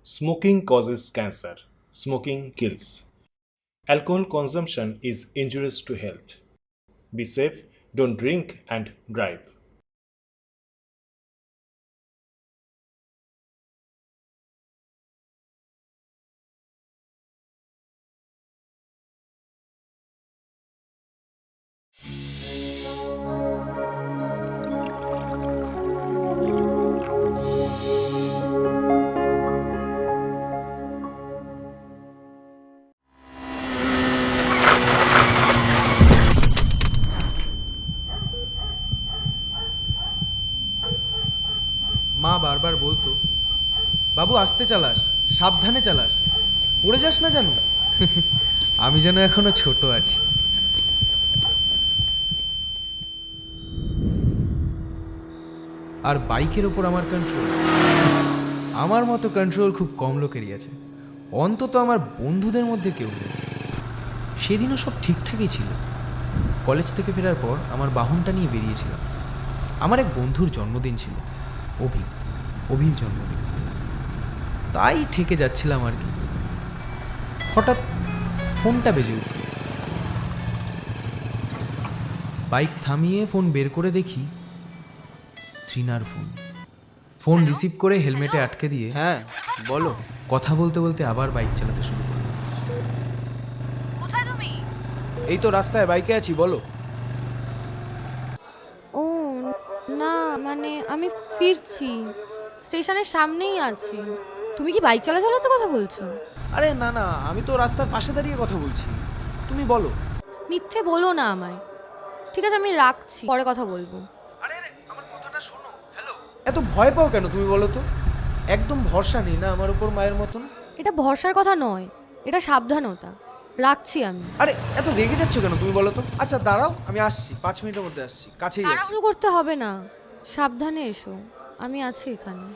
Smoking causes cancer. Smoking kills. Alcohol consumption is injurious to health. Be safe, don't drink and drive. মা বারবার বলতো, বাবু আস্তে চালাস, সাবধানে চালাস, পড়ে যাস না জানো। আমি যেন এখনো ছোট আছি। আর বাইকের ওপর আমার কন্ট্রোল, আমার মতো কন্ট্রোল খুব কম লোকেরই আছে, অন্তত আমার বন্ধুদের মধ্যে কেউ নেই। সেদিনও সব ঠিকঠাকই ছিল। কলেজ থেকে ফেরার পর আমার বাহনটা নিয়ে বেরিয়েছিলাম। আমার এক বন্ধুর জন্মদিন ছিল, অভির জন্মদিন। তাই ঠেকে যাচ্ছিলাম আর কি। হঠাৎ ফোনটা বেজে উঠল। বাইক থামিয়ে ফোন বের করে দেখি ত্রিনার ফোন। ফোন রিসিভ করে হেলমেটে আটকে দিয়ে, হ্যাঁ বলো, কথা বলতে বলতে আবার বাইক চালাতে শুরু করলাম। কোথায় তুমি? এই তো রাস্তায় বাইকে আছি, বলো। ও না, মানে আমি ফিরছি, স্টেশনের সামনেই আছি। তুমি কি বাইক চালাতে কথা বলছো? আরে না না, আমি তো রাস্তার পাশে দাঁড়িয়ে কথা বলছি, তুমি বলো। মিথ্যে বলো না আমায়। ঠিক আছে, আমি রাখছি, পরে কথা বলবো। আরে আরে, আমার কথাটা শোনো। হ্যালো, এত ভয় পাও কেন তুমি বলো তো? একদম ভরসা নেই না আমার উপর মায়ের মতন? এটা ভরসার কথা নয়, এটা সাবধানতা। রাখছি আমি। আরে এত রেগে যাচ্ছ কেন তুমি বলো তো? আচ্ছা দাঁড়াও, আমি আসছি, 5 মিনিটের মধ্যে আসছি, কাছেই আছি। তাড়াহুড়ো করতে হবে না, সাবধানে এসো, আমি আছি এখানে।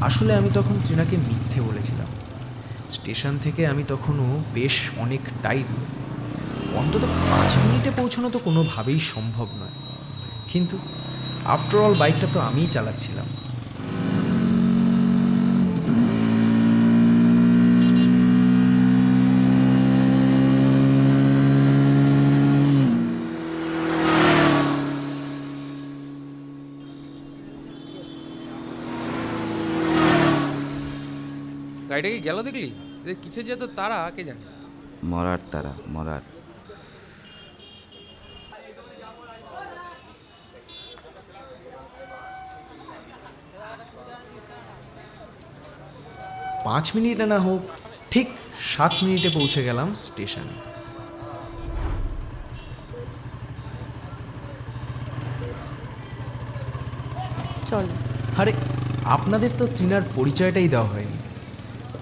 আসলে আমি তখন ত্রিনাকে মিথ্যে বলেছিলাম। স্টেশন থেকে আমি তখনও বেশ অনেকটাই দূর, অন্তত 5 মিনিটে পৌঁছানো তো কোনোভাবেই সম্ভব নয়। কিন্তু আফটার অল বাইকটা তো আমিই চালাচ্ছিলাম। গাড়িটা কি গেল দেখলি? এদের কিসের যে তো তারা কে জানে। মরার তারা মরার। 5 মিনিটে না হোক, ঠিক 7 মিনিটে পৌঁছে গেলাম স্টেশনে। চলো। আরে আপনাদের তো ত্রিনার পরিচয়টাই দেওয়া হয়নি।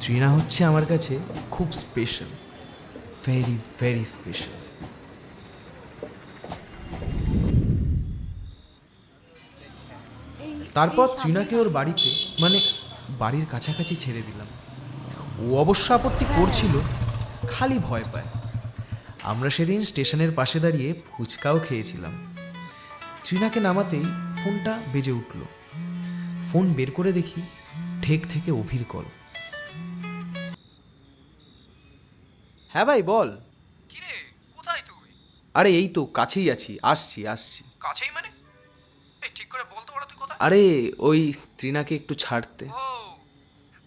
ত্রিনা হচ্ছে আমার কাছে খুব স্পেশাল, ভেরি ভেরি স্পেশাল। তারপর ত্রিনাকে ওর বাড়িতে, মানে বাড়ির কাছাকাছি ছেড়ে দিলাম। ও অবশ্য আপত্তি করছিল, খালি ভয় পায়। আমরা সেদিন স্টেশনের পাশে দাঁড়িয়ে ফুচকাও খেয়েছিলাম। ত্রিনাকে নামাতেই ফোনটা বেজে উঠল। ফোন বের করে দেখি ঠেক থেকে অভির কল। হ্যাঁ ভাই বল। কিরে, কোথায় তুই? আরে এই তো কাছেই আছি, আসছি আসছি। কাছেই মানে? এই ঠিক করে বলতে পারো তুই কোথায়? আরে ওই ত্রিনাকে একটু ছাড়তে। ও,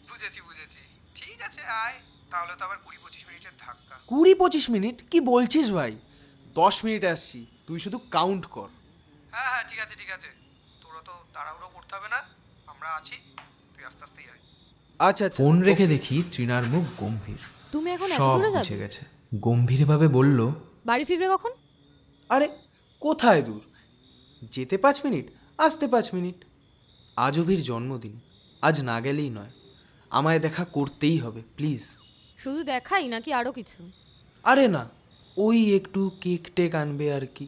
বুঝেছি বুঝেছি। ঠিক আছে আয়, তাহলে তো আবার 20-25 মিনিটের ধাক্কা। 20-25 মিনিট কি বলছিস ভাই? 10 মিনিটে আসছি, তুই শুধু কাউন্ট কর। হ্যাঁ হ্যাঁ, ঠিক আছে ঠিক আছে, তোরা তো তাড়াহুড়ো করতে হবে না, আমরা আছি, তুই আস্তে আস্তেই আয়। আচ্ছা আচ্ছা। ফোন রেখে দেখি ত্রিনার মুখ গম্ভীর। তুমি এখন এত সব দূরে বুঝে যাবে? গেছে। গম্ভীরভাবে বলল, বাড়ি ফিরবে কখন? আরে কোথায় দূর, যেতে 5 মিনিট, আসতে 5 মিনিট। আজ অভির জন্মদিন, আজ না গেলেই নয়, আমায় দেখা করতেই হবে প্লিজ। শুধু দেখাই নাকি আরো কিছু? আরে না, ওই একটু কেক টেক আনবে আর কি।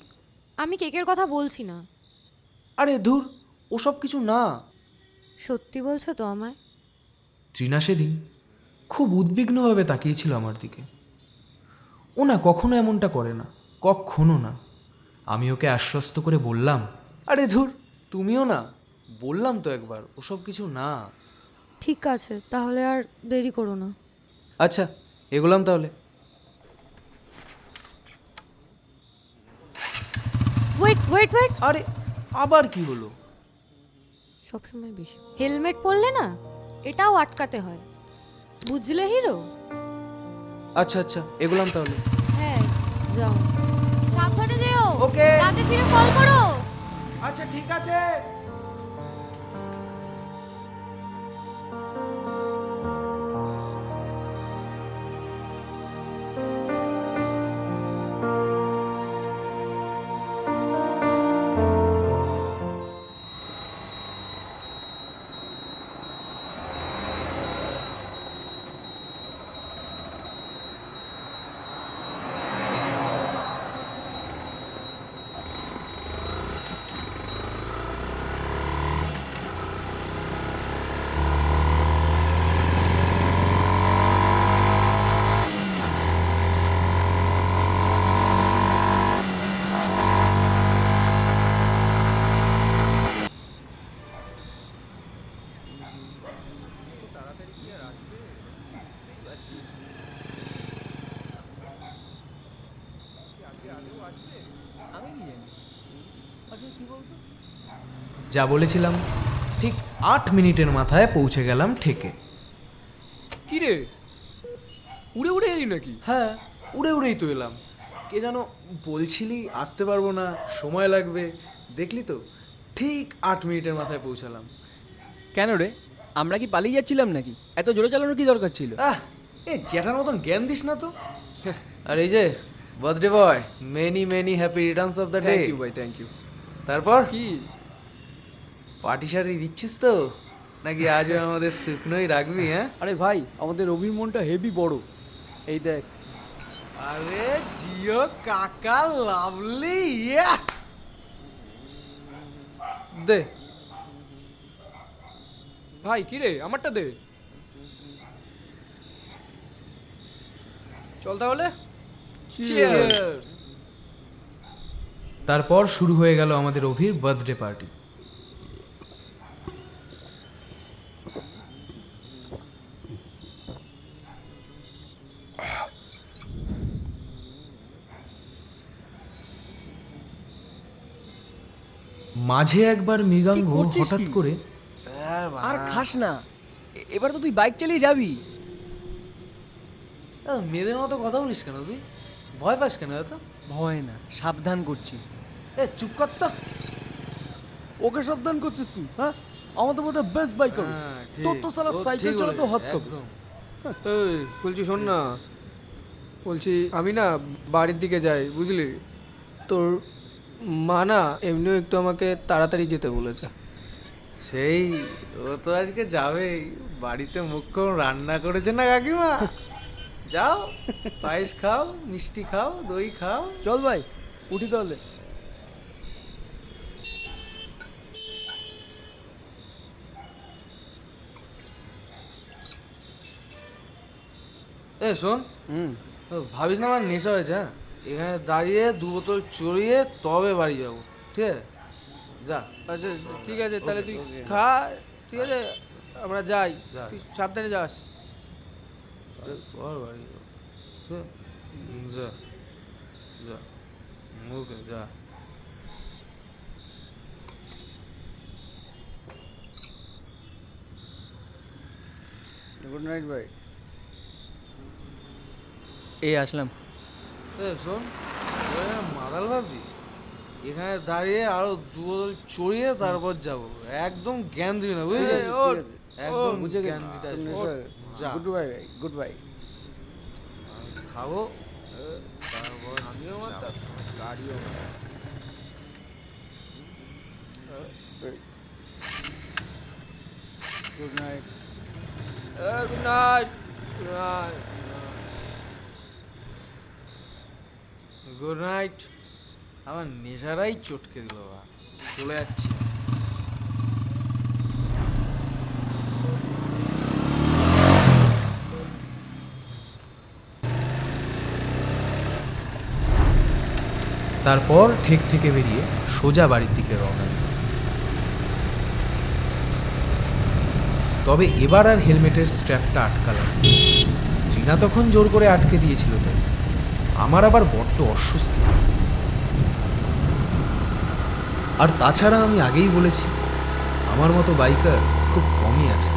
আমি কেকের কথা বলছি না। আরে ধুর, ওসব কিছু না। সত্যি বলছো তো আমায়? ত্রিনা সেদিন খুব উদ্বিগ্নভাবে তাকিয়েছিল আমার দিকে। ও না কখনো এমনটা করে না, কখনো না। আমি ওকে আশ্বস্ত করে বললাম, আরে ধুর, তুমিও না, বললাম তো একবার, ওসব কিছু না। ঠিক আছে, তাহলে আর দেরি করো না। আচ্ছা, এগোলাম তাহলে। ওয়েট ওয়েট ওয়েট, আরে আবার কি হলো? সবসময় বেশি হেলমেট পরলে না এটাও আটকাতে হয়, বুঝলে হিরো? আচ্ছা আচ্ছা, এগোলাম তাহলে। হ্যাঁ, যাও, সাবধানে যেও। ওকে। রাতে ফিরে কল করো। আচ্ছা ঠিক আছে। যা বলেছিলাম ঠিক 8 মিনিটের মাথায় পৌঁছে গেলাম ঠেকে। কি রে, উড়ে উড়ে এলি নাকি? হ্যাঁ, উড়ে উড়েই তো এলাম। কে যেন বলছিলি আসতে পারবো না, সময় লাগবে, দেখলি তো ঠিক 8 মিনিটের মাথায় পৌঁছালাম। কেন রে, আমরা কি পালিয়ে যাচ্ছিলাম নাকি? এত জোরে চালানোর কি দরকার ছিল? এ জ্যাঠার মতন জ্ঞান দিস না তো। আর এই যে birthday boy, many many happy returns of the day. Thank you ভাই, থ্যাংক ইউ। তারপর কি পার্টি শাড়ি দিচ্ছিস তো, নাকি আজও আমাদের শুকনোই রাখবি? হ্যাঁ, আরে ভাই, আমাদের রবির মনটা হেভি বড়, এই দেখ। আরে জিও কাকা, লাভলি। দে ভাই কি রে, আমারটা দে। চল তাহলে। চিয়ার্স। তারপর শুরু হয়ে গেল আমাদের অভির বার্থডে পার্টি। মাঝে একবার মৃগাঙ্গ কি করছিস হঠাৎ কি? করে আর খাস না, এবার তো তুই বাইক চালিয়ে যাবি। মেয়েদের মতো কথা বলিস কেন তুই? ভয় পাস কেন এত? ভয় না, সাবধান করছি। চুপ কর তো। ওকে সাবধান করছিস তুই? হ্যাঁ, আমাদের মধ্যে বেস্ট বাইক হবে। তোর তো সালা সাইকেল চালাতে হাত কাঁপে। এই বলছি, শোন না, বলছি আমি না বাড়ির দিকে যাই, বুঝলি? তোর মা না এমনিও একটু আমাকে তাড়াতাড়ি যেতে বলেছে। সেই, ও তো আজকে যাবেই, বাড়িতে মুখ্যম রান্না করেছে না কাকিমা। যাও, পায়েস খাও, মিষ্টি খাও, দই খাও। চল ভাই, উঠি তাহলে। শোন, ভাবিস না আমার নেশা হয়েছে। হ্যাঁ, এখানে দাঁড়িয়ে 2 বোতল চড়িয়ে তবে বাড়ি যাবো, ঠিক আছে? যা। আচ্ছা ঠিক আছে, তাহলে তুই খা। ঠিক আছে, আমরা যাই, যা। তুই সাবধানে যাস। পর বাড়ি যাবো। যা যা, ওকে যা। গুড নাইট ভাই। এই আসলাম। শোন, মাতাল ভাবছি, এখানে দাঁড়িয়ে আরো 2 বোতল চড়িয়ে তারপর যাবো। একদম জ্ঞান দিবি না, বুঝলি? একদম বুঝে জ্ঞান দিতে আসবি। যা। গুড বাই ভাই, গুড বাই। খাবো, তারপর আমিও গাড়িও। Good night. Good night. Good night. আমার নেশারাই চটকে দিল, বাবা। চলে যাচ্ছি। তারপর ঠেক থেকে বেরিয়ে সোজা বাড়ির দিকে রওনা দিই। তবে এবার আর হেলমেটের স্ট্র্যাপটা আটকালাম। ট্রিনা তখন জোর করে আটকে দিয়েছিল, তাই আমার আবার বড্ড অস্বস্তি। আর তাছাড়া আমি আগেই বলেছি, আমার মতো বাইকার খুব কমই আছে।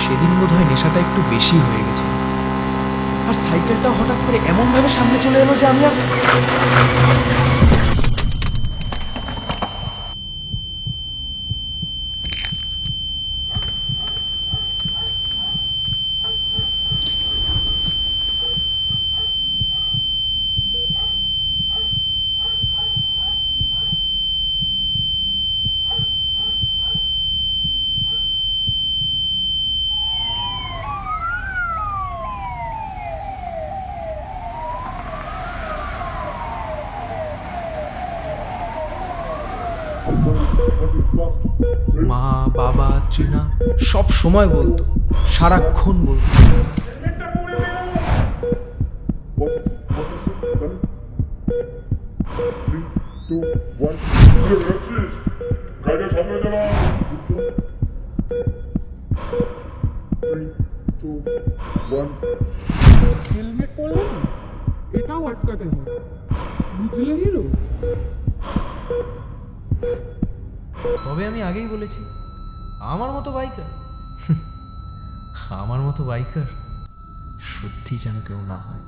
সেদিন বোধহয় নেশাটা একটু বেশি হয়ে গেছে, আর সাইকেলটা হঠাৎ করে এমনভাবে সামনে চলে এলো যে আমি আর মা, বাবা, ট্রিনা সব সময় বলতো, সারাক্ষণ বলতো। গাড়িটা সামনে চালাও। 3, 2, 1। হেলমেট পরলে না এটাও আটকাতে হয়, বুঝলে হিরো? তবে আমি আগেই বলেছি, আমার মতো বাইকার আমার মতো বাইকার সত্যি যেন কেউ না হয়।